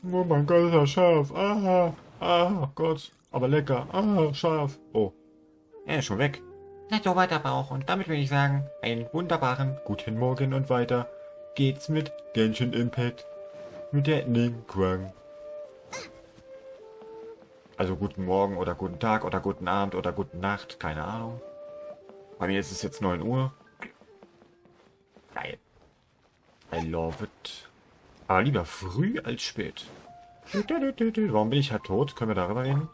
Oh mein Gott, das ist scharf. Gott. Aber lecker. Scharf. Oh. Er ist schon weg. Na so weiter Bauch. Und damit will ich sagen, einen wunderbaren guten Morgen und weiter geht's mit Genshin Impact. Mit der Ningguang. Also guten Morgen oder guten Tag oder guten Abend oder guten Nacht. Keine Ahnung. Bei mir ist es jetzt 9 Uhr. Geil. I love it. Aber lieber früh als spät. Warum bin ich halt tot? Können wir darüber reden?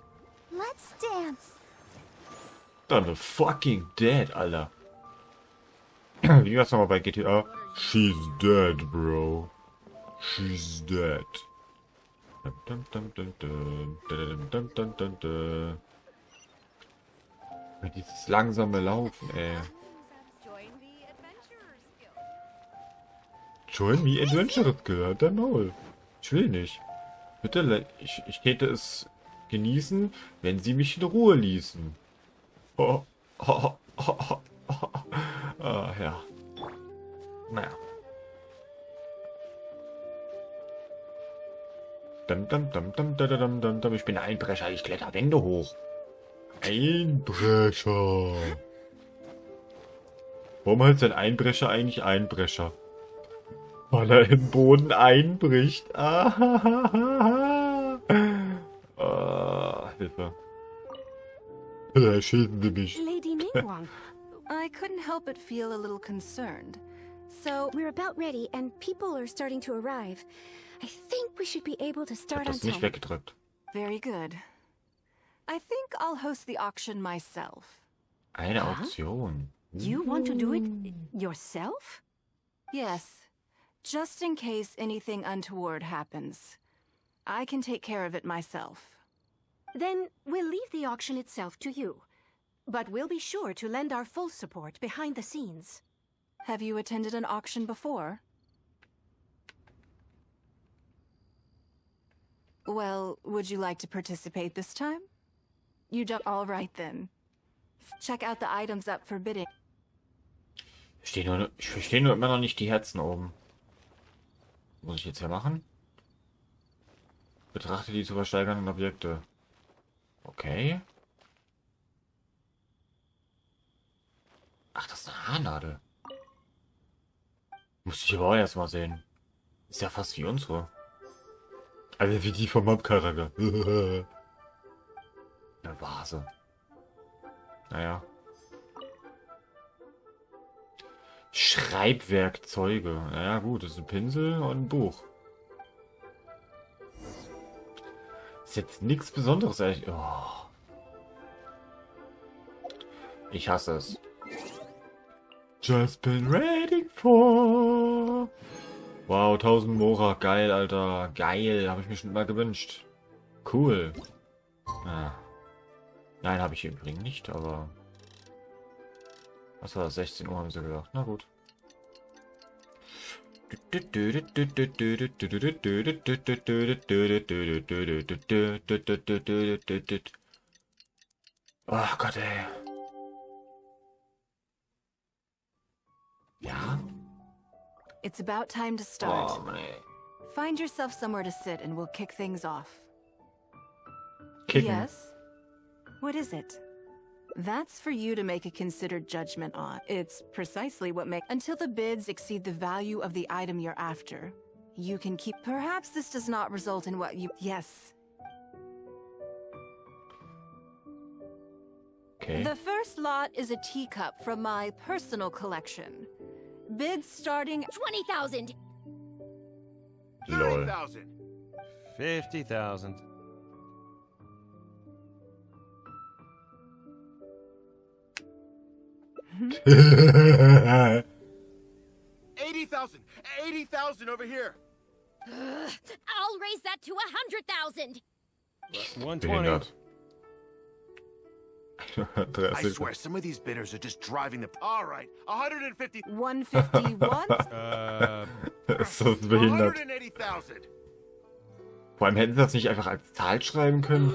Let's dance. Dann the fucking dead, Alter. Wie war's nochmal bei GTA? She's dead, bro. She's dead. Dieses langsame Laufen, ey. Join me Adventure Skill, der Maul. Ich will nicht. Bitte, ich täte es genießen, wenn sie mich in Ruhe ließen. Oh, oh, oh, oh, oh. Ja. Naja. Ich bin ein Einbrecher, ich kletter Wände hoch. Einbrecher. Warum heißt ein Einbrecher eigentlich Einbrecher? Weil er im Boden einbricht. Hilfe. Schießen Sie mich. Lady Ningguang, I couldn't help but feel a little concerned. So we're about ready and people are starting to arrive. I think we should be able to Ich start hab on das nicht time. weggedrückt. Very good. I think I'll host the auction myself. Eine Auktion. You want to do it yourself? Yes, just in case anything untoward happens. I can take care of it myself. Then we'll leave the auction itself to you. But we'll be sure to lend our full support behind the scenes. Have you attended an auction before? Well, would you like to participate this time? You don't. All right then. Check out the items up for bidding. Ich verstehe nur immer noch nicht die Herzen oben. Muss ich jetzt hier machen? Betrachte die zu versteigernden Objekte. Okay. Ach, das ist eine Haarnadel. Muss ich aber auch erst mal sehen. Ist ja fast wie unsere. Also wie die vom Mob-Charakter. Eine Vase. Naja. Schreibwerkzeuge. Naja gut, das ist ein Pinsel und ein Buch. Ist jetzt nichts Besonderes, ehrlich. Oh. Ich hasse es. Just been waiting for. Wow, 1000 Mora. Geil, Alter. Geil. Habe ich mir schon mal gewünscht. Cool. Ah. Nein, habe ich übrigens nicht, aber... Was war das? 16 Uhr haben sie gesagt. Na gut. Oh Gott, ey. Ja? It's about time to start. Oh, Mann, ey. Find yourself somewhere to sit and we'll kick things off. Kicken. Yes? What is it? That's for you to make a considered judgment on. It's precisely what makes... Until the bids exceed the value of the item you're after, you can keep... Perhaps this does not result in what you... Yes. Okay. The first lot is a teacup from my personal collection. Bids starting... 20,000. Lol. 30,000. 50,000. $80,000. $80,000 over here. I'll raise that to 100,000. 120. Behindert. I swear, some of these bidders are just driving the... All right, 150... 151? Ist das behindert. 180,000. Vor allem hätten sie das nicht einfach als Zahl schreiben können.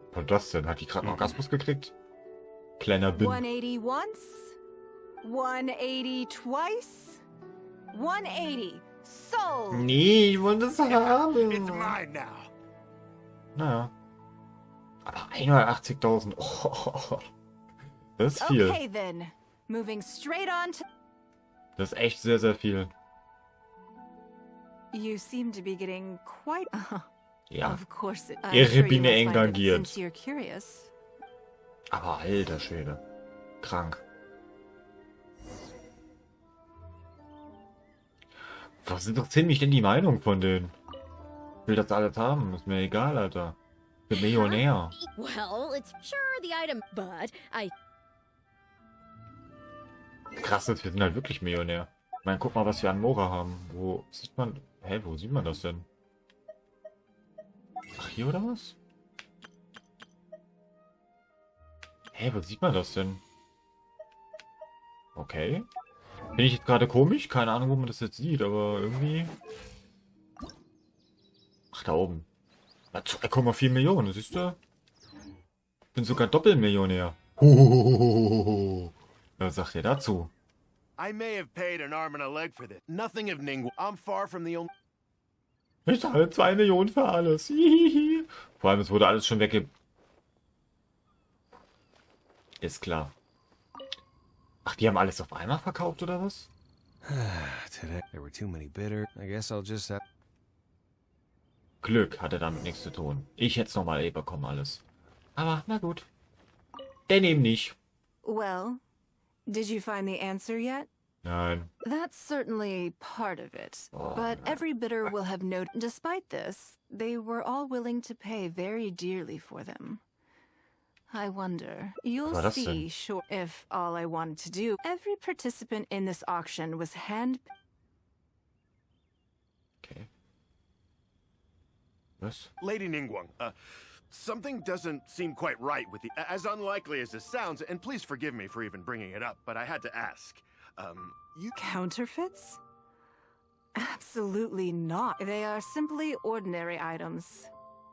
Was war das denn? Hat die gerade einen Orgasmus gekriegt? Kleiner Bin. 180 once, 180 twice, 180. Sold! Nee, ich wollte es It's haben. mine now. Naja. Aber 180.000. Oh, das ist viel. Okay then. Moving straight on to... Das ist echt sehr, sehr viel. You seem to be getting quite... Ja. Of course it... Ihre you Biene must find it engagiert. since you're curious. Aber alter Schwede. Krank. Was interessiert mich denn die Meinung von denen? Ich will das alles haben. Ist mir egal, Alter. Ich bin Millionär. Well, it's sure the item, but I... Krass ist, wir sind halt wirklich Millionär. Ich meine, guck mal, was wir an Mora haben. Wo sieht man... Hä, wo sieht man das denn? Ach, hier oder was? Hä, wo sieht man das denn? Okay. Finde ich jetzt gerade komisch? Keine Ahnung, wo man das jetzt sieht, aber irgendwie... Ach, da oben. 2,4 Millionen, siehst du? Bin sogar Doppelmillionär. Hohohoho. Was sagt ihr dazu? I may have paid an arm and a leg for this. Nothing of Ningguang. I'm far from the only... Ich zahle 2 Millionen für alles. Hihihi. Vor allem, es wurde alles schon wegge... Ist klar. Ach, die haben alles auf einmal verkauft, oder was? Today there were too many bidder. I guess I'll just have... Glück hatte damit nichts zu tun. Ich hätte es nochmal bekommen, alles. Aber, na gut. Denn eben nicht. Well, did you find the answer yet? Nein. That's certainly part of it. But every bidder will have noted, despite this, they were all willing to pay very dearly for them. I wonder. You'll War das see, denn? sure, if all I wanted to do. Every participant in this auction was Okay. Was? Lady Ningguang, something doesn't seem quite right with the... As unlikely as this sounds, and please forgive me for even bringing it up, but I had to ask. You... Counterfeits? Absolutely not. They are simply ordinary items.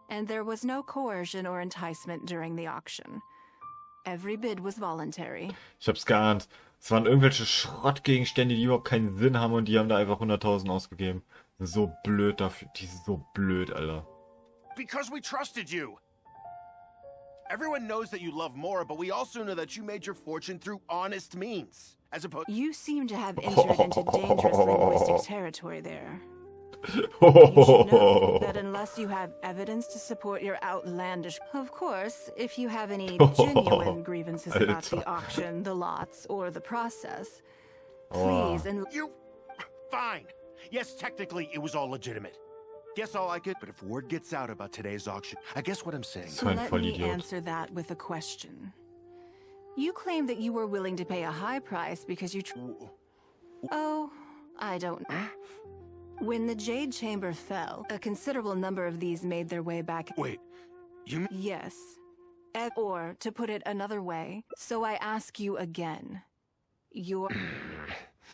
And there was no coercion or enticement during the auction. Every bid was voluntary. Ich hab's geahnt. Es waren irgendwelche Schrottgegenstände, die überhaupt keinen Sinn haben und die haben da einfach 100.000 ausgegeben. So blöd dafür. Die sind so blöd, Alter. Because we trusted you! Everyone knows that you love Mora, but we also know that you made your fortune through honest means. As opposed... You seem to have entered into dangerous linguistic territory there. You should know that unless you have evidence to support your outlandish... Of course, if you have any genuine grievances about the auction, the lots, or the process, please and... You... Fine. Yes, technically, it was all legitimate. Guess all I could... But if word gets out about today's auction, I guess what I'm saying... So ein Let me Vollidiot. answer that with a question. You claim that you were willing to pay a high price because you... Oh, I don't know. When the Jade Chamber fell, a considerable number of these made their way back... Wait, you... Yes. Or, to put it another way, so I ask you again.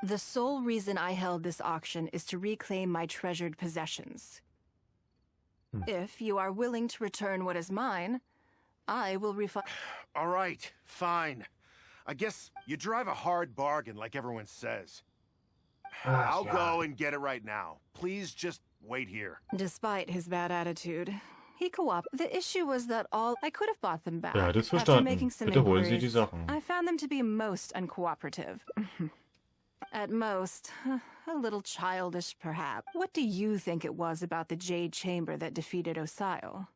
The sole reason I held this auction is to reclaim my treasured possessions. If you are willing to return what is mine, I will refund... All right, fine. I guess you drive a hard bargain like everyone says. I'll go and get it right now. Please just wait here. Despite his bad attitude, he cooperated. The issue was that I could have bought them back. Ja, das After verstanden. making some Bitte holen Sie die inquiries, Sachen. I found them to be most uncooperative. At most, a little childish, perhaps. What do you think it was about the Jade Chamber that defeated Osile?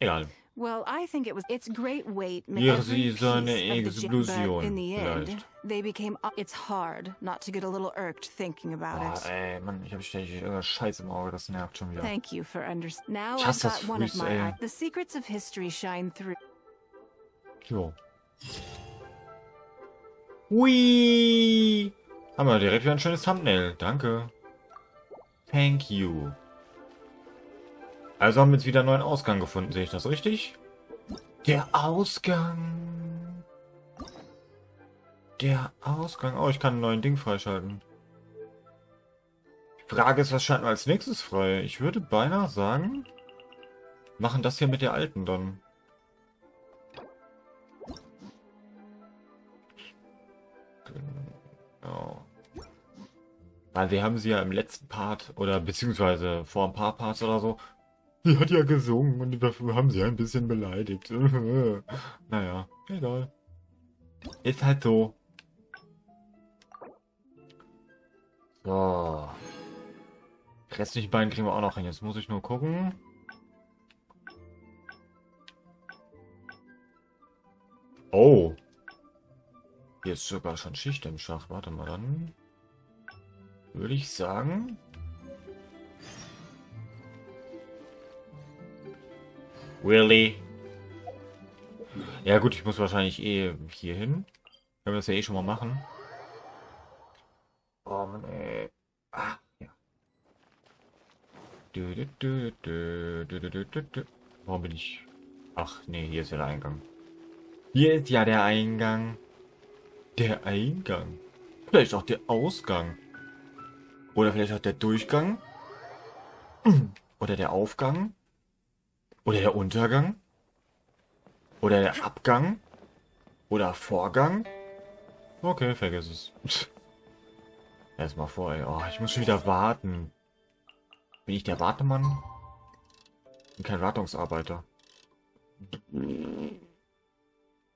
Egal. Well, I think it was its great weight. Hier every sie so eine piece of the Explosion, but in the end, vielleicht. they became. It's hard not to get a little irked thinking about Boah, it. ey, Mann, ich hab ständig irgendeine Scheiße im Auge, das nervt schon wieder. Thank you for understanding. Now Ich hasse I've das got one of Frühs, my. ey. The secrets of history shine through. Jo. Hui! Haben wir direkt wieder ein schönes Thumbnail. Danke. Thank you. Also haben wir jetzt wieder einen neuen Ausgang gefunden. Sehe ich das richtig? Der Ausgang. Der Ausgang. Oh, ich kann einen neuen Ding freischalten. Die Frage ist, was schalten wir als nächstes frei? Ich würde beinahe sagen, machen das hier mit der alten dann. Weil wir haben sie ja im letzten Part, oder beziehungsweise vor ein paar Parts oder so, sie hat ja gesungen und dafür haben sie ein bisschen beleidigt. Naja, egal. Ist halt so. So. Die restlichen beiden kriegen wir auch noch hin. Jetzt muss ich nur gucken. Oh. Hier ist sogar schon Schicht im Schach. Warte mal, dann würde ich sagen... Really? Ja gut, ich muss wahrscheinlich eh hier hin. Können wir das ja eh schon mal machen. Oh Mann, ey. Ah, ja. Warum bin ich... Ach, nee, hier ist ja der Eingang. Hier ist ja der Eingang. Der Eingang. Vielleicht auch der Ausgang. Oder vielleicht auch der Durchgang. Oder der Aufgang. Oder der Untergang. Oder der Abgang. Oder Vorgang. Okay, vergiss es. Erstmal vor, ey. Oh, ich muss schon wieder warten. Bin ich der Wartemann? Bin kein Wartungsarbeiter.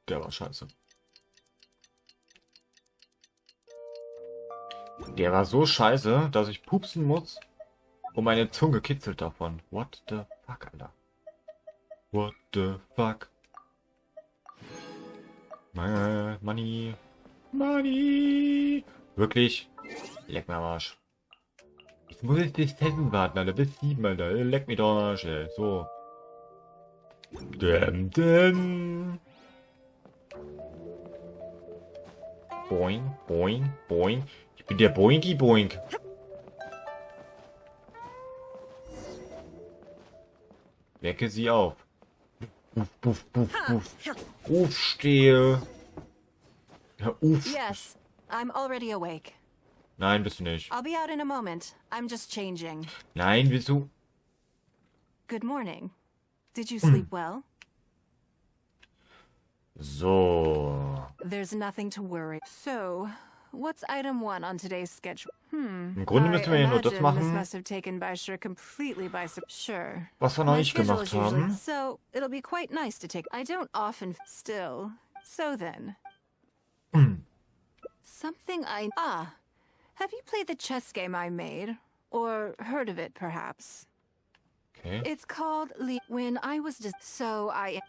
Der war scheiße. Der war so scheiße, dass ich pupsen muss und meine Zunge kitzelt davon. What the fuck, Alter? What the fuck? Money. Money. Wirklich? Leck mir am Arsch. Jetzt muss ich bis 10 warten, Alter. Bis 7, Alter. Leck mir doch am Arsch, ey. So. Boing, boing, boing. Ich bin der Boinky Boink. Wecke sie auf. Uff, uff, uff, uff. Aufstehe. Ja, uff. Yes, I'm already awake. Nein, bist du nicht. I'll be out in a moment. I'm just changing. Nein, bist du? Good morning. Did you sleep well? So. There's nothing to worry. So, what's item 1 on today's schedule? Im Grunde müssen wir ja nur das This machen, must have taken Baisher completely by sure. was wir noch nicht gemacht haben. So, it'll be quite nice to take. I don't often still. So then. Something have you played the chess game I made? Or heard of it, perhaps? Okay. It's called When I was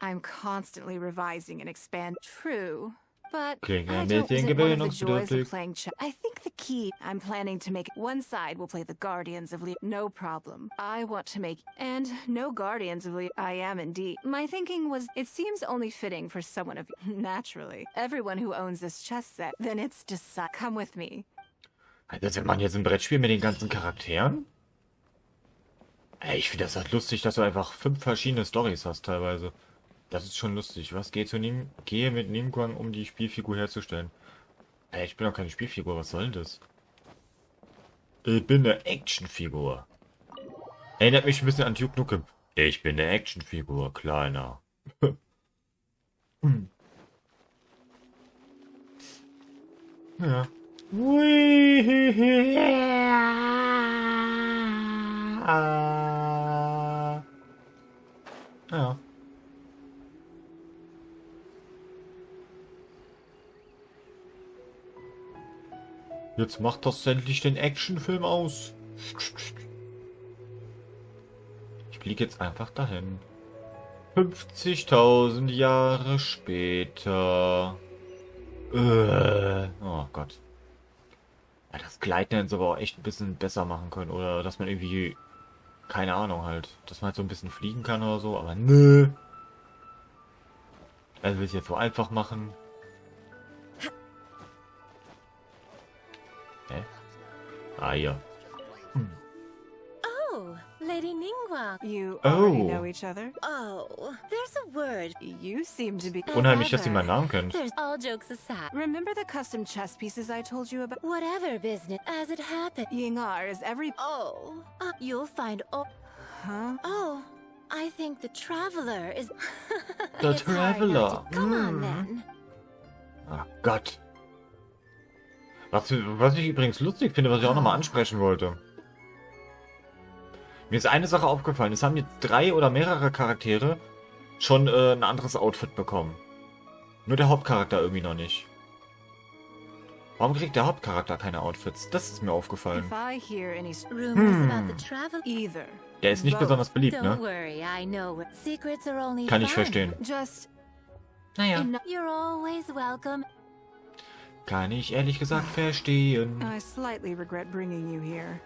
I'm constantly revising and expand. True. But Klingt I ein don't bisschen isn't one of the joys gewöhnungsbedürftig. of playing chess. I think the key I'm planning to make one side will play the Guardians of No problem. I want to make and no Guardians of I am indeed. My thinking was it seems only fitting for someone of naturally. Everyone who owns this chess set, then it's just come with me. Also, man jetzt ein Brettspiel mit den ganzen Charakteren? Ey, ich finde das halt lustig, dass du einfach 5 verschiedene Storys hast teilweise. Das ist schon lustig. Was geht gehe mit Ningguang, um die Spielfigur herzustellen? Ey, ich bin doch keine Spielfigur, was soll denn das? Ich bin eine Actionfigur. Erinnert mich ein bisschen an Duke Nukem. Ich bin eine Actionfigur, kleiner. Ja. Ja. Jetzt macht das endlich den Actionfilm aus. Ich fliege jetzt einfach dahin. 50.000 Jahre später. Oh Gott. Ja, das Gleiten hätten sie aber auch echt ein bisschen besser machen können. Oder dass man irgendwie, keine Ahnung halt, dass man halt so ein bisschen fliegen kann oder so. Aber nö. Also will ich jetzt so einfach machen. Hä? Ah, ja. Oh, Lady Ningguang. You already Oh. know each other? Oh, there's a word. You seem to be Unheimlich, dass sie meinen Namen kennt. There's all jokes aside. Remember the custom chess pieces I told you about? Whatever business as it happened. Yingar is every Oh, you'll find Huh? Oh, I think the traveler is The It's hard not Traveler. to- Come on then. Ah Gott. Was ich übrigens lustig finde, was ich auch nochmal ansprechen wollte. Mir ist eine Sache aufgefallen. Es haben jetzt 3 oder mehrere Charaktere schon ein anderes Outfit bekommen. Nur der Hauptcharakter irgendwie noch nicht. Warum kriegt der Hauptcharakter keine Outfits? Das ist mir aufgefallen. If I hear any Rumors about the travel. either. Der ist nicht Both. besonders beliebt, Don't ne? worry, I know. Secrets are only Kann ich fun. verstehen. Just Naja. You're always welcome. Kann ich ehrlich gesagt verstehen. I slightly regret bringing you here.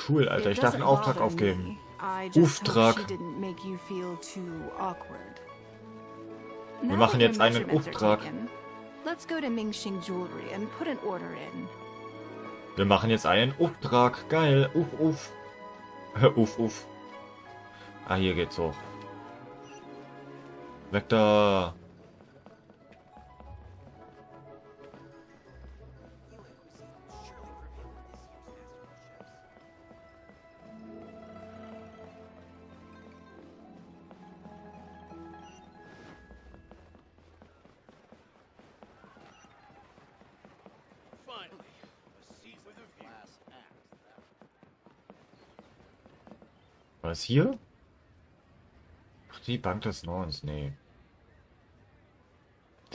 Cool, Alter. Ich darf einen Auftrag aufgeben. Auftrag. Auftrag. Wir machen jetzt einen Auftrag. Let's go to Mingxing Jewelry and put an order in. Wir machen jetzt einen Auftrag. Geil. Uff. Uff. Ah, hier geht's hoch. Weg da. Was hier? Ach, die Bank des Nordens, nee.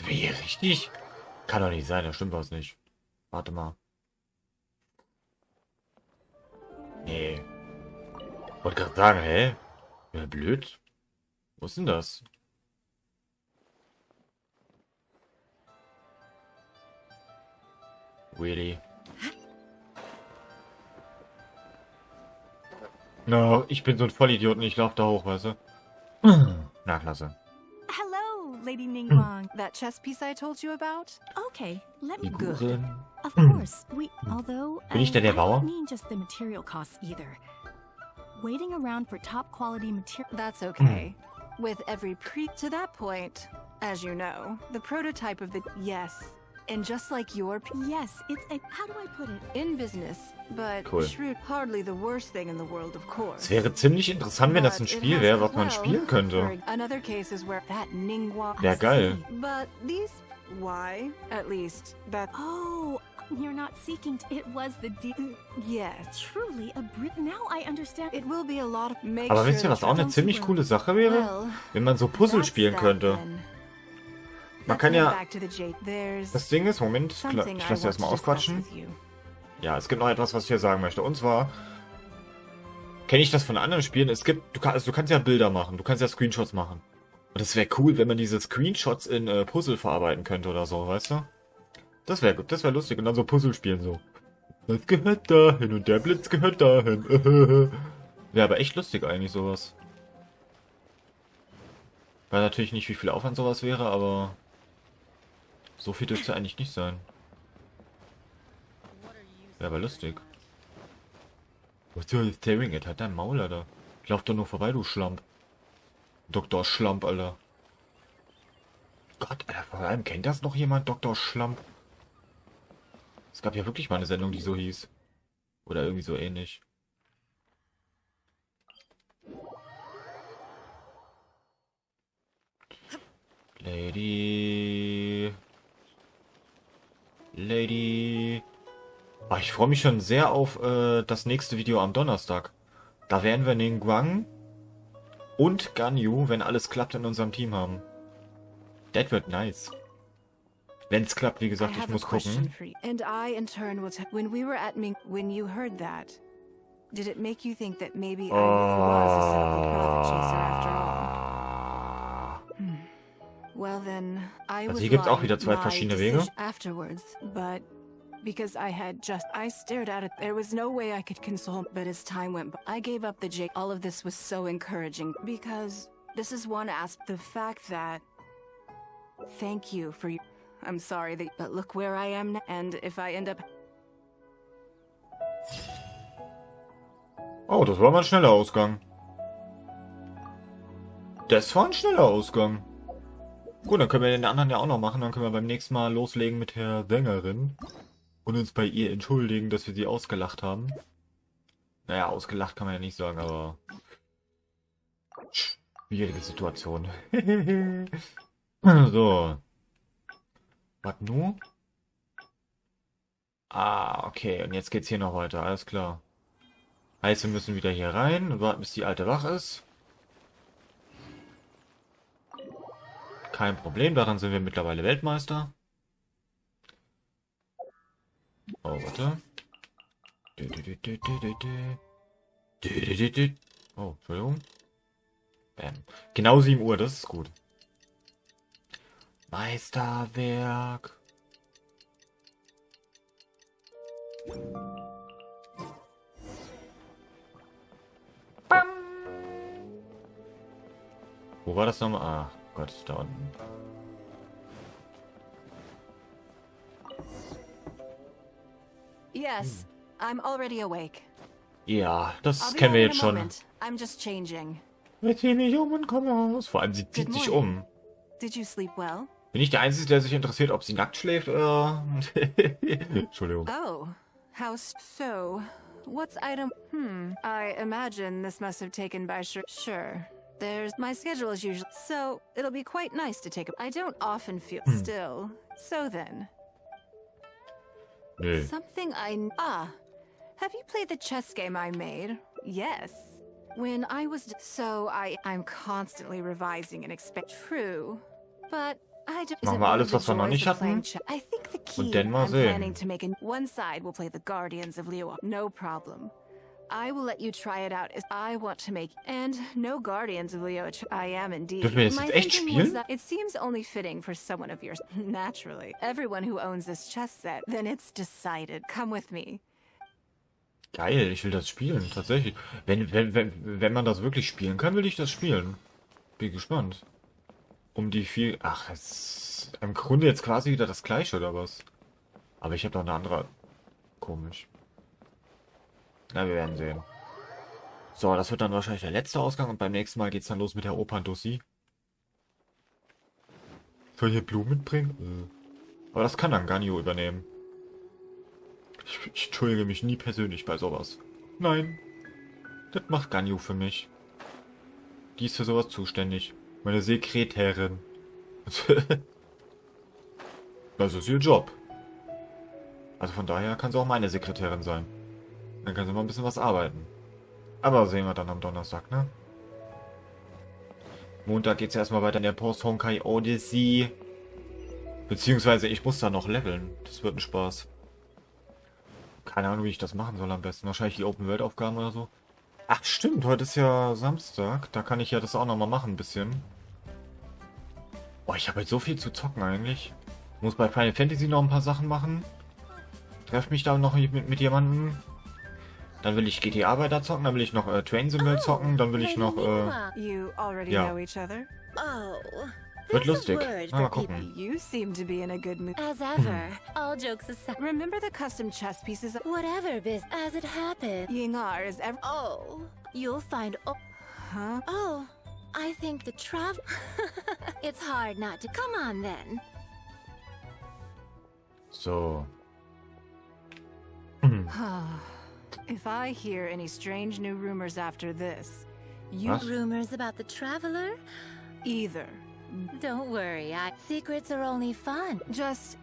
Wie, richtig? Kann doch nicht sein, da stimmt was nicht. Warte mal. Nee. Wollte gerade sagen, hä? Ja, blöd. Wo ist denn das? Really? No, ich bin so ein Vollidiot und ich lauf da hoch, weißt du? Na, klasse. Hello, Lady Ningguang. That chess piece I told you about? Okay, let me go. Figuren. Of course, although Bin ich denn der I Bauer? don't mean just the material costs either. Waiting around for top quality material. That's okay. With every to that point, as you know, the prototype of the yes, and just like your Yes, it's a. How do I put it? in business, but Cool. shrewd, hardly the worst thing in the world, of course. Es wäre ziemlich interessant, wenn das ein But it Spiel has wäre, was man well, spielen könnte. for another case is where that Ningguang. Wäre geil. But these, why? At least that. Oh, you're not seeking. It was the Yes, truly a Brit. Now I understand. it will be a lot of. Make Aber sure wisst ihr, was the auch eine don't ziemlich super- coole Sache wäre? Well, Wenn man so Puzzle that's spielen that könnte. then. Man Let's kann head ja... back to the Jade. There's Das Ding ist, Moment, something ich I lasse want erstmal to discuss ausquatschen. with you. Ja, es gibt noch etwas, was ich hier sagen möchte. Und zwar kenne ich das von anderen Spielen. Es gibt, du kannst ja Bilder machen, du kannst ja Screenshots machen. Und es wäre cool, wenn man diese Screenshots in Puzzle verarbeiten könnte oder so, weißt du? Das wäre lustig. Und dann so Puzzle spielen so. Das gehört dahin und der Blitz gehört dahin. Wäre aber echt lustig eigentlich sowas. Weiß natürlich nicht, wie viel Aufwand sowas wäre, aber so viel dürfte eigentlich nicht sein. Wäre aber lustig. Was soll das Staring at? Halt dein Maul, Alter. Ich lauf doch nur vorbei, du Schlamp. Dr. Schlamp, Alter. Gott, Alter, vor allem kennt das noch jemand, Dr. Schlamp? Es gab ja wirklich mal eine Sendung, die so hieß. Oder irgendwie so ähnlich. Lady. Ah, ich freue mich schon sehr auf das nächste Video am Donnerstag. Da werden wir Ningguang und Ganyu, wenn alles klappt, in unserem Team haben. Das wird nice. Wenn es klappt, wie gesagt, I ich have muss a question gucken. for you. And I, in turn, will when we were at Ming, when you heard that, did it make you think that maybe I really was a cynical profit chaser after all? Well then, I Also was hier gibt's auch lying. wieder zwei My verschiedene Wege. decision afterwards, but because I stared at it, there was no way I could console. But as time went by, I gave up the J. All of this was so encouraging because this is one aspect. The fact that, thank you for your. I'm sorry that, but look where I am now. And if I end up. Oh, das war mal ein schneller Ausgang. Das war ein schneller Ausgang. Gut, dann können wir den anderen ja auch noch machen. Dann können wir beim nächsten Mal loslegen mit der Sängerin. Und uns bei ihr entschuldigen, dass wir sie ausgelacht haben. Naja, ausgelacht kann man ja nicht sagen, aber... Schwierige Situation. So. Was nu? Ah, okay. Und jetzt geht's hier noch weiter. Alles klar. Heißt, wir müssen wieder hier rein und warten, bis die Alte wach ist. Kein Problem, daran sind wir mittlerweile Weltmeister. Oh, warte. Oh, Entschuldigung. Bam. Genau 7 Uhr, das ist gut. Meisterwerk. Bam. Wo war das nochmal? Ah, Gott, da unten. Yes, I'm already awake. Ja, I'll das be kennen wir home in jetzt a schon. moment. I'm just changing. Wir ziehen mich um und kommen raus. Vor allem, sie zieht Good sich morning. um. Did you sleep well? Bin ich der Einzige, der sich interessiert, ob sie nackt schläft oder... Entschuldigung. Oh, so, what's item? I imagine this must have taken by sure. There's my schedule is usually so it'll be quite nice to take a. I don't often feel still. So then, Nö. something have you played the chess game I made? Yes. When I was I'm constantly revising and expect true, but I just Machen wir alles, was wir noch nicht hatten. I think the key Und dann mal I'm sehen. planning to make one side will play the Guardians of Liyue. No problem. I will let you try it out as I want to make and no Guardians of Liyue. I am indeed. Dürfen wir das My jetzt echt thinking was spielen? that it seems only fitting for someone of yours. Naturally, everyone who owns this chess set. Then it's decided. Come with me. Geil, ich will das spielen, tatsächlich. Wenn man das wirklich spielen kann, will ich das spielen. Bin gespannt. Um die viel... Ach, es ist im Grunde jetzt quasi wieder das gleiche, oder was? Aber ich habe doch eine andere... Komisch. Na, wir werden sehen. So, das wird dann wahrscheinlich der letzte Ausgang und beim nächsten Mal geht's dann los mit der Operndussi. Soll ich hier Blumen mitbringen? Aber das kann dann Ganyu übernehmen. Ich entschuldige mich nie persönlich bei sowas. Nein. Das macht Ganyu für mich. Die ist für sowas zuständig. Meine Sekretärin. Das ist ihr Job. Also von daher kann sie auch meine Sekretärin sein. Dann kann sie mal ein bisschen was arbeiten. Aber sehen wir dann am Donnerstag, ne? Montag geht's erstmal weiter in der Post-Honkai Odyssey. Beziehungsweise ich muss da noch leveln. Das wird ein Spaß. Keine Ahnung, wie ich das machen soll am besten. Wahrscheinlich die Open-World-Aufgaben oder so. Ach stimmt, heute ist ja Samstag. Da kann ich ja das auch nochmal machen, ein bisschen. Boah, ich habe jetzt so viel zu zocken eigentlich. Muss bei Final Fantasy noch ein paar Sachen machen. Treff mich da noch mit jemandem. Dann will ich GTA weiter zocken. Dann will ich noch Train Sim zocken. Dann will ich noch... You already Yeah. know each other? Oh, Wird there's a lustig. word Mal for gucken. You seem to be in a good mood. As ever, all jokes aside. Remember the custom chess pieces? Whatever biz as it happened. Yingar is ever. Oh, you'll find. Huh? Oh, I think the travel. It's hard not to. Come on then. So. If I hear any strange new rumors after this, you Was? Rumors about the traveler? either. Don't worry, secrets are only fun. Just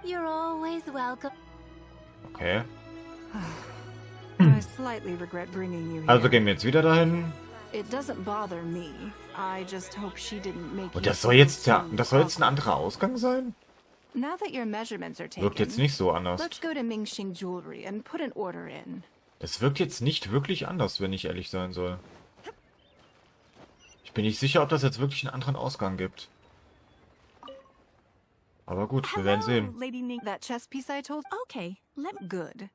You're always welcome. Okay. I slightly regret bringing you here. Also gehen wir jetzt wieder dahin. It doesn't bother me. I just hope she didn't make Und you das soll feel jetzt so ein anderer Ausgang sein? Now that your measurements are taken, Wirkt jetzt nicht so anders. let's go to Mingxing Jewelry and put an order in. Das wirkt jetzt nicht wirklich anders, wenn ich ehrlich sein soll. Ich bin nicht sicher, ob das jetzt wirklich einen anderen Ausgang gibt. Aber gut, wir werden sehen. Lady Ning. That chess piece I told. Okay, Good.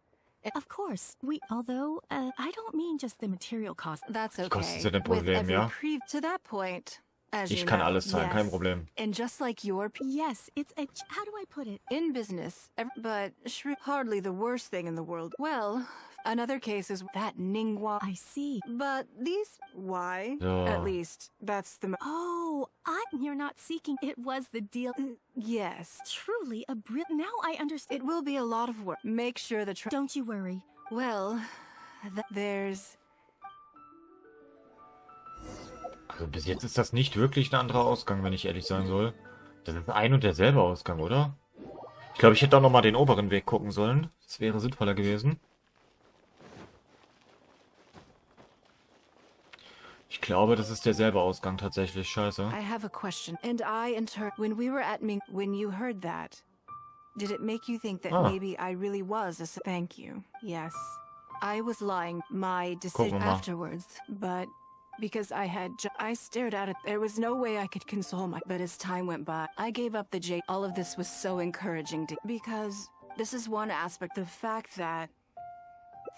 of course. Although, I don't mean just the material cost. That's okay. kostet ja dein With Problem, every ja? to that point, as Ich you kann know, alles zahlen, kein yes. Problem. And just like your Yes, it's a. How do I put it? in business, but hardly the worst thing in the world. Well, another case is that Ningguang. I see. But these, why? So. At least that's the. Oh, you're not seeking. It was the deal. Yes, Truly a Now I understand. it will be a lot of work. Make sure the. Don't you worry. Well, there's. Also bis jetzt ist das nicht wirklich ein anderer Ausgang, wenn ich ehrlich sein soll. Das ist ein und derselbe Ausgang, oder? Ich glaube, ich hätte auch nochmal den oberen Weg gucken sollen. Das wäre sinnvoller gewesen. Ich glaube, das ist derselbe Ausgang tatsächlich. Scheiße. I have a question. And when we were at Ming, when you heard that, did it make you think that maybe I really was a... Thank you. Yes. I was lying. My decision afterwards, but because I stared at it. There was no way I could console but as time went by, I gave up the J. All of this was so encouraging because this is one aspect, the fact that,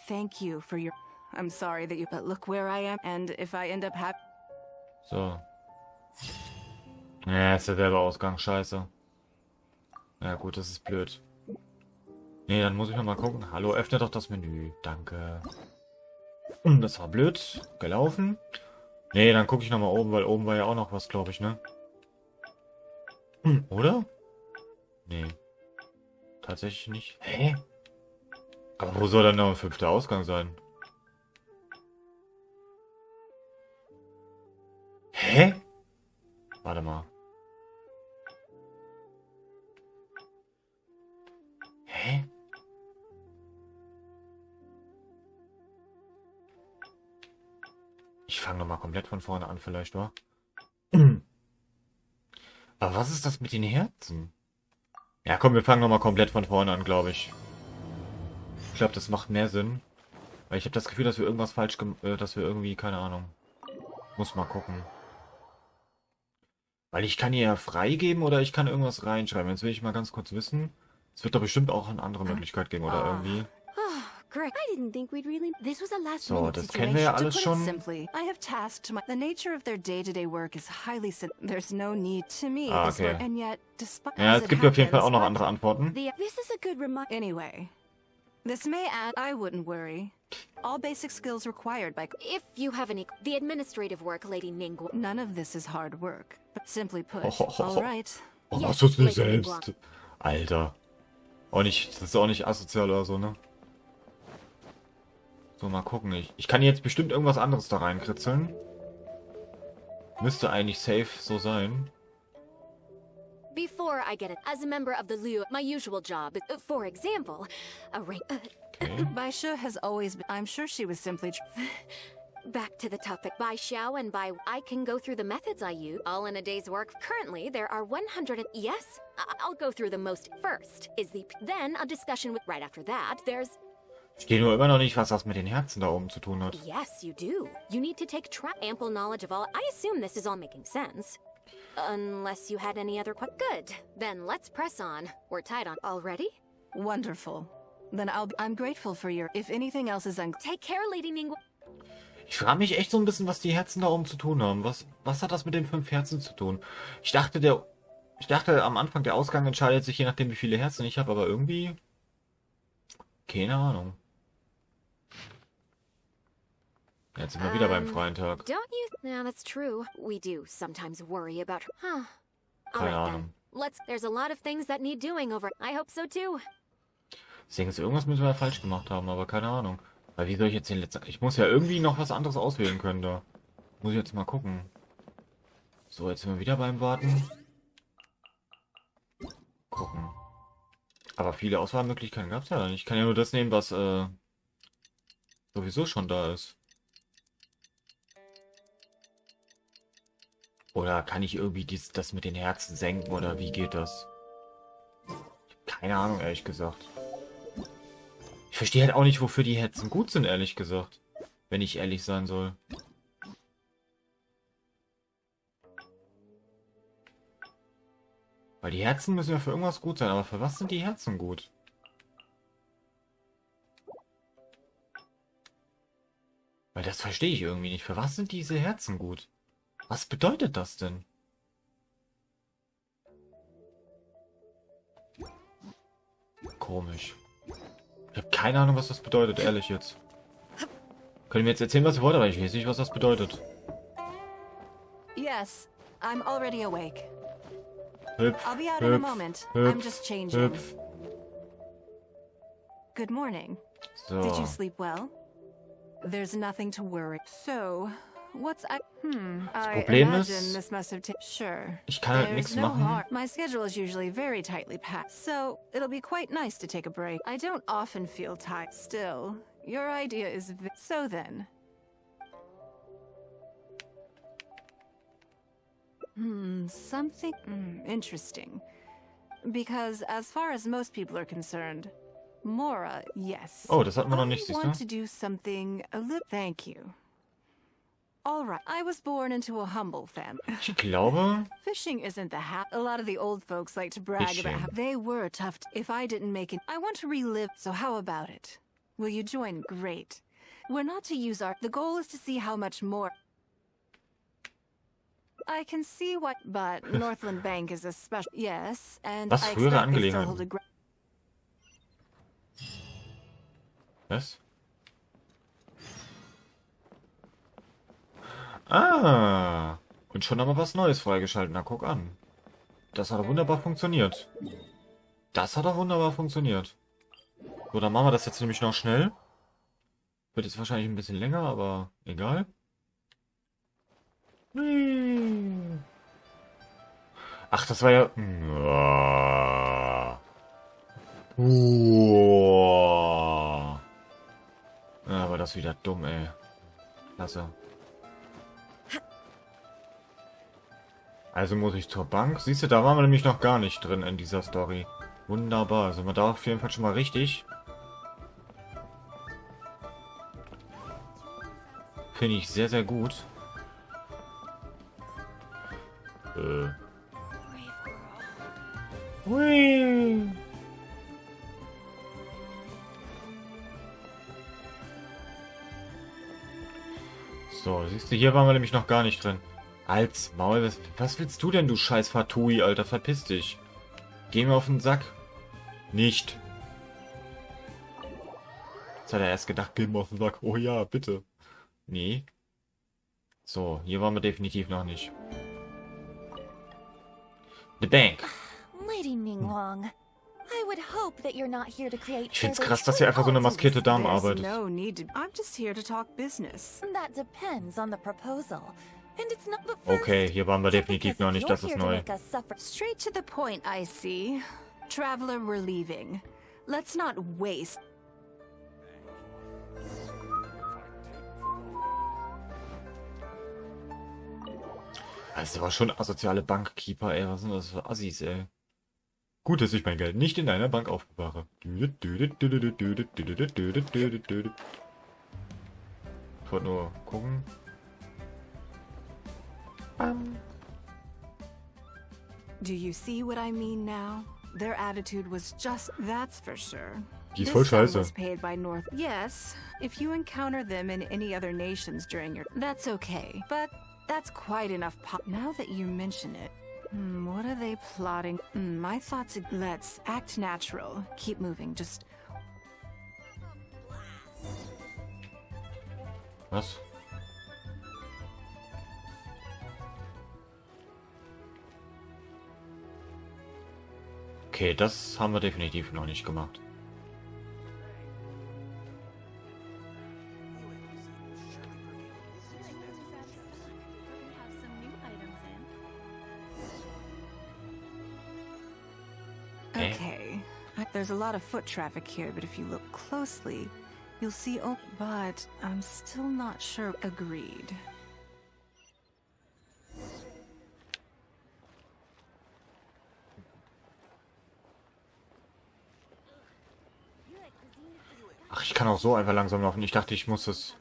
thank you for your... I'm sorry that but look where I am, and if I end up So. Ja, ist derselbe Ausgang, scheiße. Ja gut, das ist blöd. Nee, dann muss ich noch mal gucken. Hallo, öffne doch das Menü. Danke. Das war blöd. Gelaufen. Nee, dann gucke ich noch mal oben, weil oben war ja auch noch was, glaube ich, ne? Oder? Nee. Tatsächlich nicht. Hä? Aber wo soll dann noch ein 5. Ausgang sein? Hä? Warte mal. Hä? Ich fange nochmal komplett von vorne an, vielleicht, wa? Aber was ist das mit den Herzen? Ja, komm, wir fangen nochmal komplett von vorne an, glaube ich. Ich glaube, das macht mehr Sinn. Weil ich habe das Gefühl, dass wir irgendwas falsch dass wir irgendwie, keine Ahnung. Muss mal gucken. Weil ich kann hier ja freigeben oder ich kann irgendwas reinschreiben. Jetzt will ich mal ganz kurz wissen. Es wird doch bestimmt auch eine andere Möglichkeit geben, oder irgendwie. So, das kennen wir ja alles schon. Simply, I have tasked the nature of their day-to-day work is highly there's no need to me. Okay. And yet, despite Ja, es gibt auf jeden Fall auch noch andere Antworten. This is a good reminder. Anyway, this may add. I wouldn't worry. All basic skills required by. If you have any, the administrative work, Lady Ningguang. None of this is hard work. But simply put, Oh. all right. Oh, Yes, machst du es nicht Lady selbst? Alter. Auch nicht, das ist auch nicht asozial oder so, ne? So, mal gucken. Ich kann jetzt bestimmt irgendwas anderes da reinkritzeln. Müsste eigentlich safe so sein. Before I get it, as a member of the Liu, my usual job, for example, Okay. Bai Shu has always been. I'm sure she was simply. Back to the topic. By Xiao and by I can go through the methods I use, all in a day's work. Currently, there are 100 and... Yes, I'll go through the most. First is the... Then a discussion with... Right after that, there's... Ich stehe nur immer noch nicht, was das mit den Herzen da oben zu tun hat. Yes, you do. You need to take ample knowledge of all... I assume this is all making sense. Unless you had any other... Good. Then let's press on. We're tied on already? Wonderful. Then I'm grateful for your... If anything else is Take care, Lady Ningguang. Ich frage mich echt so ein bisschen, was die Herzen da oben zu tun haben. Was hat das mit den 5 Herzen zu tun? Ich dachte am Anfang, der Ausgang entscheidet sich je nachdem, wie viele Herzen ich habe, aber irgendwie... Keine Ahnung. Jetzt sind wir wieder beim freien Tag. Don't you... Yeah, that's true. We do sometimes worry about... Huh. Keine Ahnung. There's a lot of things that need doing over... I hope so too. Deswegen ist irgendwas müssen wir ja falsch gemacht haben, aber keine Ahnung. Weil wie soll ich jetzt den letzten... Ich muss ja irgendwie noch was anderes auswählen können da. Muss ich jetzt mal gucken. So, jetzt sind wir wieder beim Warten. Gucken. Aber viele Auswahlmöglichkeiten gab es ja nicht. Ich kann ja nur das nehmen, was sowieso schon da ist. Oder kann ich irgendwie das mit den Herzen senken oder wie geht das? Ich habe keine Ahnung, ehrlich gesagt. Ich verstehe halt auch nicht, wofür die Herzen gut sind, ehrlich gesagt. Wenn ich ehrlich sein soll. Weil die Herzen müssen ja für irgendwas gut sein, aber für was sind die Herzen gut? Weil das verstehe ich irgendwie nicht. Für was sind diese Herzen gut? Was bedeutet das denn? Komisch. Ich habe keine Ahnung, was das bedeutet, ehrlich jetzt. Können wir jetzt erzählen, was ihr wollt, aber ich weiß nicht, was das bedeutet. Yes, I'm already awake. Hüpf, I'll be out in a moment. I'm just changing. hüpf. Good morning. So. Did you sleep well? There's nothing to worry. So, what's I Problem imagine ist, this must have sure. ich kann halt There's nichts no machen. harm. My schedule is usually very tightly packed, so it'll be quite nice to take a break. I don't often feel tired. Still, your idea is so then. Something interesting. Because as far as most people are concerned, Mora, yes. Oh, das hatten wir noch nicht, I siehst want du? to do something a little. Thank you. All right. I was born into a humble family. Ich glaube, Fishing isn't the A lot of the old folks like to brag about how they were tough. If I didn't make it, I want to relive. So how about it? Will you join? Great. We're not to use our. The goal is to see how much more. I can see what, but Northland Bank is a special. Yes, and Was, I frühere expect they still Angelegenheiten? hold a. was? Ah, und schon haben wir was Neues freigeschaltet. Na, guck an. Das hat doch wunderbar funktioniert. Das hat doch wunderbar funktioniert. So, dann machen wir das jetzt nämlich noch schnell. Wird jetzt wahrscheinlich ein bisschen länger, aber egal. Ach, das war ja... Ja, aber das ist wieder dumm, ey. Klasse. Also muss ich zur Bank. Siehst du, da waren wir nämlich noch gar nicht drin in dieser Story. Wunderbar. Sind wir da auf jeden Fall schon mal richtig. Finde ich sehr, sehr gut. Hui. So, siehst du, hier waren wir nämlich noch gar nicht drin. Als Maul, was willst du denn, du scheiß Fatui, Alter? Verpiss dich. Geh mir auf den Sack. Nicht. Jetzt hat er erst gedacht, geh mir auf den Sack. Oh ja, bitte. Nee. So, hier waren wir definitiv noch nicht. The Bank. Lady Ningguang, I would hope that you're not here to create Ich find's further krass, dass hier einfach so eine maskierte Dame There's arbeitet. no need to. I'm just here to talk business. That depends on the proposal. And it's not but Okay, hier waren wir definitiv noch nicht, das ist neu. Straight to the point, I see. Traveler, we're leaving. Let's not waste. Das war schon asoziale Bankkeeper, ey. Was sind das für Assis, ey? Gut, dass ich mein Geld nicht in einer Bank aufbewahre. Ich wollte nur gucken. Do you see what I mean now? Their attitude was just, that's for sure. Die ist voll This sum scheiße. was paid by North. Yes, if you encounter them in any other nations during your, that's okay. But that's quite enough. Now that you mention it, what are they plotting? My thoughts. Let's act natural. Keep moving. Just. Was? Okay, das haben wir definitiv noch nicht gemacht. Okay. There's a lot of foot traffic here, but if you look closely, you'll see. Oh, but I'm still not sure. Agreed. Ach, ich kann auch so einfach langsam laufen. Ich dachte, ich muss es...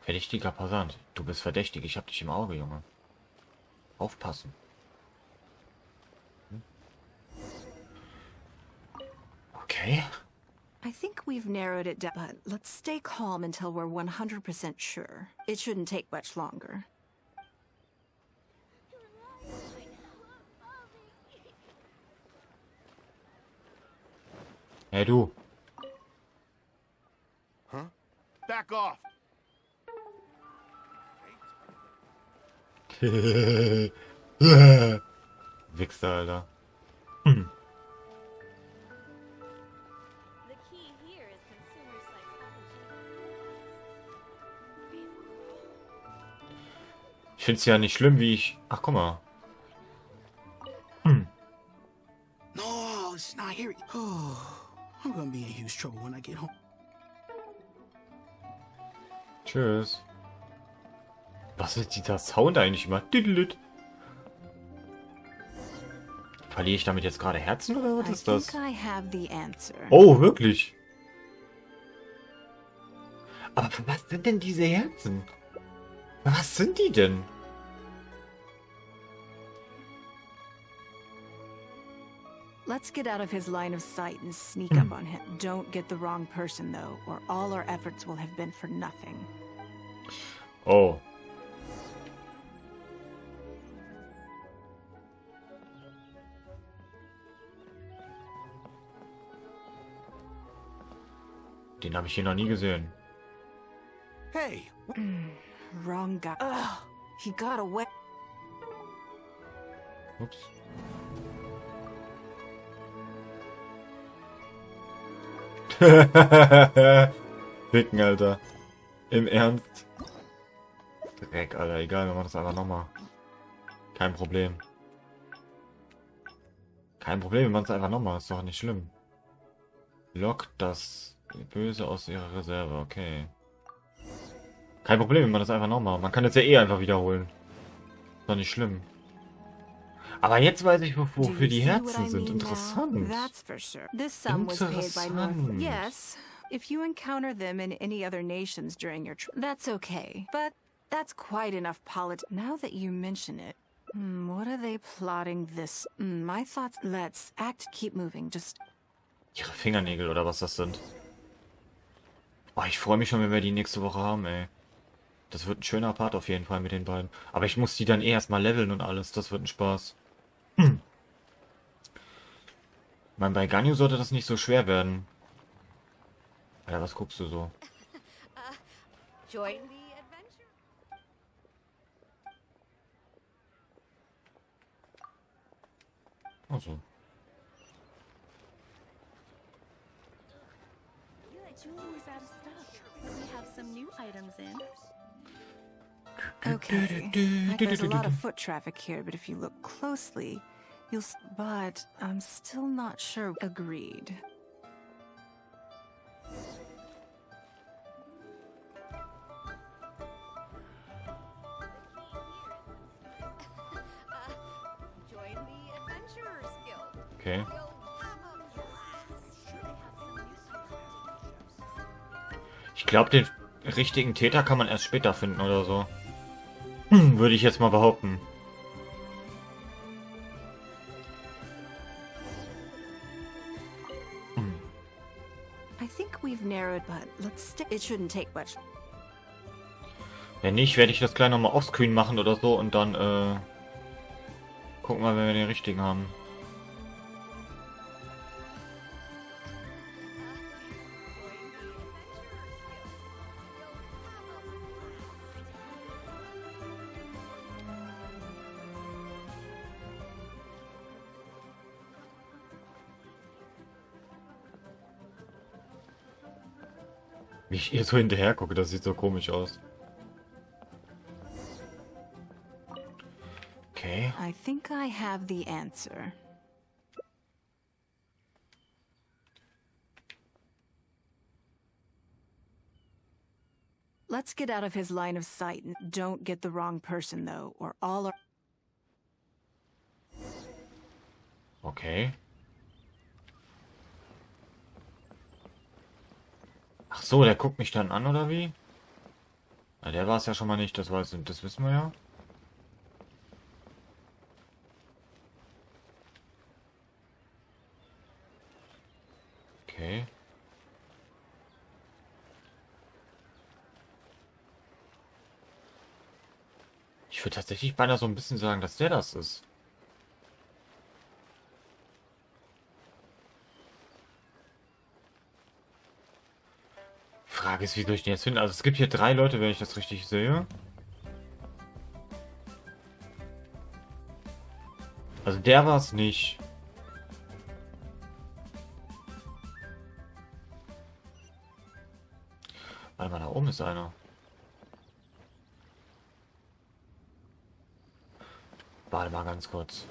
Verdächtiger Passant. Du bist verdächtig. Ich hab dich im Auge, Junge. Aufpassen. Okay. I think we've narrowed it down, but let's stay calm until we're 100% sure. It shouldn't take much longer. Hey, du. Huh? Back off! Wichser, Alter. Ich finde es ja nicht schlimm, wie ich... Ach, guck mal. No, it's not here. Oh, I'm gonna be in huge trouble when I get home. Tschüss. Was ist dieser Sound eigentlich immer? Düdelüt. Verliere ich damit jetzt gerade Herzen oder was ist das? I have the answer. Oh, wirklich? Aber was sind denn diese Herzen? Was sind die denn? Let's get out of his line of sight and sneak up on him. Don't get the wrong person, though, or all our efforts will have been for nothing. Oh. Den habe ich hier noch nie gesehen. Hey, Wrong guy. Ugh, he got away. Ups. Ficken, Alter. Im Ernst? Dreck, Alter. Egal, wir machen das einfach nochmal. Kein Problem. Kein Problem, wir machen es einfach nochmal. Ist doch nicht schlimm. Lockt das Böse aus ihrer Reserve. Okay. Kein Problem, wir machen das einfach nochmal. Man kann das ja eh einfach wiederholen. Ist doch nicht schlimm. Aber jetzt weiß ich, wofür die Herzen sind. Interessant. That's for sure. This sum was paid by North. Interessant. Yes. If you encounter them in any other nations during your trip, that's okay. But that's quite enough Now that you mention it, what are they plotting this? My thoughts. Let's keep moving. Just. Ihre Fingernägel oder was das sind. Oh, ich freue mich schon, wenn wir die nächste Woche haben, ey. Das wird ein schöner Part auf jeden Fall mit den beiden. Aber ich muss die dann eh erstmal leveln und alles. Das wird ein Spaß. Ich meine, bei Ganyu sollte das nicht so schwer werden. Alter, was guckst du so? Join the adventure. Also. Jewelry was out of stock, but we have some new items in. Okay. There's a lot of foot traffic here, but if you look closely, you'll. But I'm still not sure. Agreed. Join the Adventurers Guild. Okay. Ich glaube, den richtigen Täter kann man erst später finden oder so. Würde ich jetzt mal behaupten. I think we've narrowed, but let's stick. It shouldn't take much. Wenn nicht, werde ich das gleich nochmal offscreen machen oder so und dann, gucken wir, wenn wir den richtigen haben. Wie ich ihr so hinterher gucke, das sieht so komisch aus. Okay. I think I have the answer. Let's get out of his line of sight and don't get the wrong person, though, or all our... Okay. Ach so, der guckt mich dann an, oder wie? Na, der war es ja schon mal nicht, das wissen wir ja. Okay. Ich würde tatsächlich beinahe so ein bisschen sagen, dass der das ist. Frage ist, wie soll ich den jetzt finden? Also es gibt hier 3 Leute, wenn ich das richtig sehe. Also der war es nicht. Warte mal, da oben ist einer. Warte mal ganz kurz.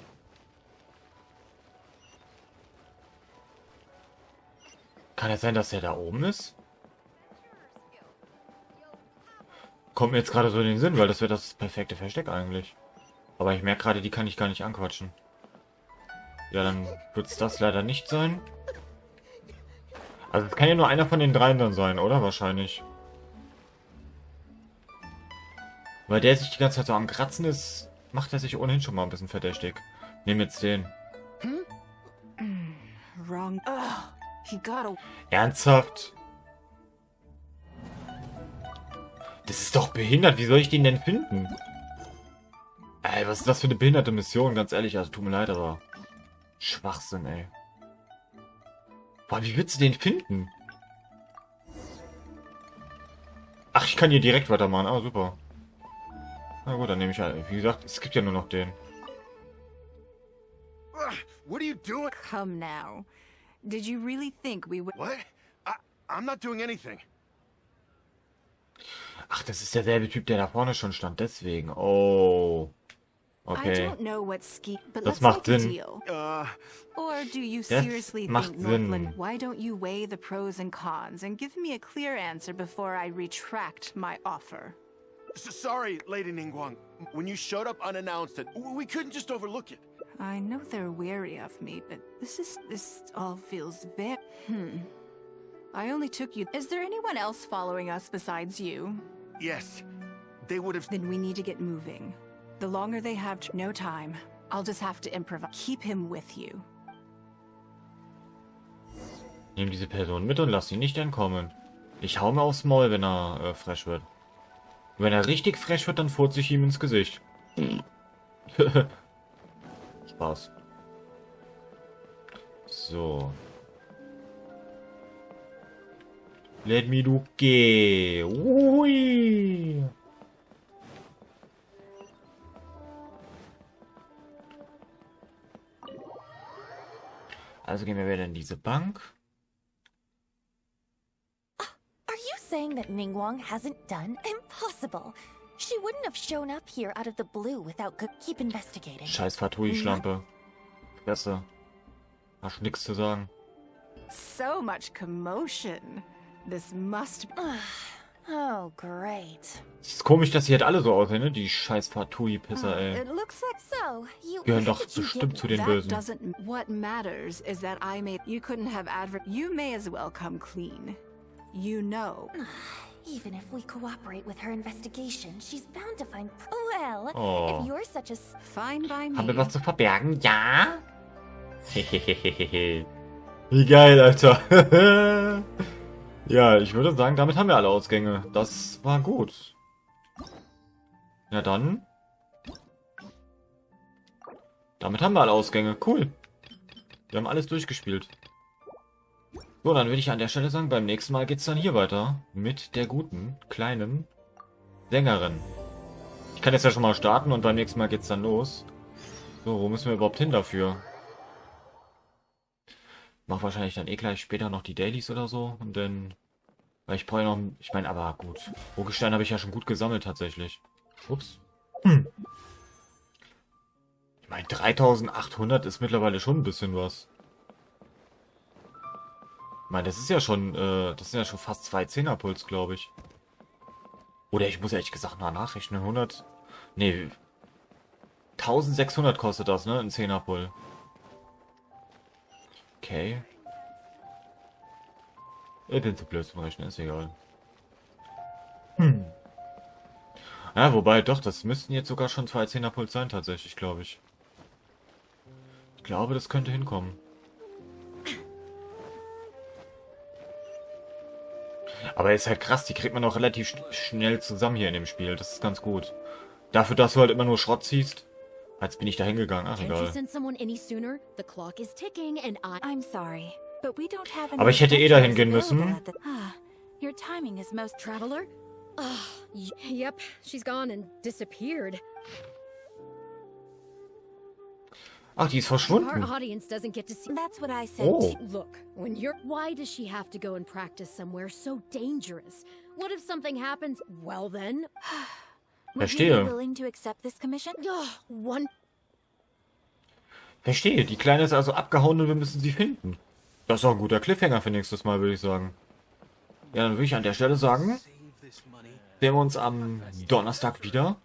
Kann es sein, dass der da oben ist? Kommt mir jetzt gerade so in den Sinn, weil das wäre das perfekte Versteck eigentlich. Aber ich merke gerade, die kann ich gar nicht anquatschen. Ja, dann wird es das leider nicht sein. Also es kann ja nur einer von den dreien dann sein, oder? Wahrscheinlich. Weil der sich die ganze Zeit so am Kratzen ist, macht er sich ohnehin schon mal ein bisschen verdächtig. Nehmen jetzt den. Wrong. He got a... Ernsthaft? Das ist doch behindert. Wie soll ich den denn finden? Ey, was ist das für eine behinderte Mission? Ganz ehrlich, also tut mir leid, aber... Schwachsinn, ey. Boah, wie willst du den finden? Ach, ich kann hier direkt weitermachen. Ah, super. Na gut, dann nehme ich halt. Wie gesagt, es gibt ja nur noch den. What are you doing? Come now. Did you really think we would... What? I'm not doing anything. Ach, das ist derselbe Typ, der da vorne schon stand. Deswegen. Oh. I Okay. don't know what ski... But Das let's macht make a Sinn. deal. Or do you Das seriously macht think, Sinn. Northland, why don't you weigh the pros and cons and give me a clear answer before I retract my offer? Sorry, Lady Ningguang. When you showed up unannounced, we couldn't just overlook it. I know they're wary of me, but this all feels very... I only took you... Is there anyone else following us besides you? Yes, they would have... Then we need to get moving. The longer they have no time, I'll just have to improvise. Keep him with you. Nimm diese Person mit und lass ihn nicht entkommen. Ich hau mir aufs Maul, wenn er frech wird. Wenn er richtig frech wird, dann furze ich ihm ins Gesicht. Spaß. So. Let me do gay. Ui. Also gehen wir wieder in diese Bank. Are you saying that Ningguang hasn't done? Impossible. She wouldn't have shown up here out of the blue without keep investigating. Scheiß Fatui-Schlampe. Fresse. Hast nix zu sagen. So much commotion. This must... Oh, great. Es ist komisch, dass sie halt alle so aussehen, ne? Die scheiß Fatui-Pisser, ey. It looks like... So, you... Gehören doch did you bestimmt get zu den That Bösen. doesn't... What matters is that I made... You couldn't have You may as well come clean. You know. Even if we cooperate with her investigation, she's bound to find... Well, Oh. if you're such a... Fine by me. Haben wir was zu verbergen? Ja? Hehehehe. Wie geil, Alter. Ja, ich würde sagen, damit haben wir alle Ausgänge. Das war gut. Ja, dann. Damit haben wir alle Ausgänge. Cool. Wir haben alles durchgespielt. So, dann würde ich an der Stelle sagen, beim nächsten Mal geht es dann hier weiter. Mit der guten, kleinen Sängerin. Ich kann jetzt ja schon mal starten und beim nächsten Mal geht's dann los. So, wo müssen wir überhaupt hin dafür? Mach wahrscheinlich dann eh gleich später noch die Dailies oder so. Und dann... Weil ich brauche ja noch... Ich meine, aber gut. Urgestein habe ich ja schon gut gesammelt tatsächlich. Ups. Ich meine, 3800 ist mittlerweile schon ein bisschen was. Ich meine, das ist ja schon... das sind ja schon fast 2 Zehnerpuls, glaube ich. Oder ich muss ehrlich gesagt mal nachrechnen. 100... Nee. 1600 kostet das, ne? Ein Zehnerpull. Okay. Ich bin zu blöd zum Rechnen, ist egal. Ja, wobei, doch, das müssten jetzt sogar schon 2 Zehnerpuls sein, tatsächlich, glaube ich. Ich glaube, das könnte hinkommen. Aber ist halt krass, die kriegt man auch relativ schnell zusammen hier in dem Spiel. Das ist ganz gut. Dafür, dass du halt immer nur Schrott ziehst. Jetzt bin ich da hingegangen. Ach, Can't you egal. send someone any sooner? The clock is ticking and I'm sorry, but we don't have any Aber ich hätte eh dahin instructions gehen available müssen. at the- Your timing is most Traveler? Yep, she's gone and disappeared. Ach, die ist Our verschwunden. audience doesn't get to see. That's what I said. Oh. Look, when you're. Why does she have to go and practice somewhere so dangerous? What if something happens? Well then. Would you Verstehe. be willing to accept this commission? One. Verstehe, die Kleine ist also abgehauen und wir müssen sie finden. Das ist auch ein guter Cliffhanger für nächstes Mal, würde ich sagen. Ja, dann würde ich an der Stelle sagen, sehen wir uns am Donnerstag wieder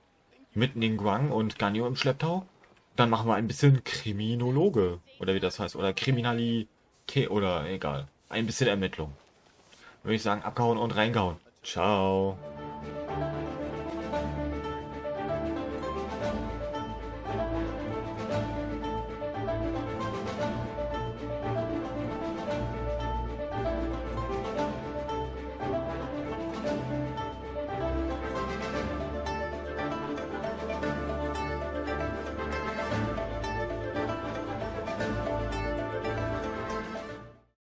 mit Ningguang und Ganyu im Schlepptau. Dann machen wir ein bisschen Kriminologe, oder wie das heißt, oder Kriminalität, oder egal. Ein bisschen Ermittlung. Würde ich sagen, abgehauen und reingehauen. Ciao.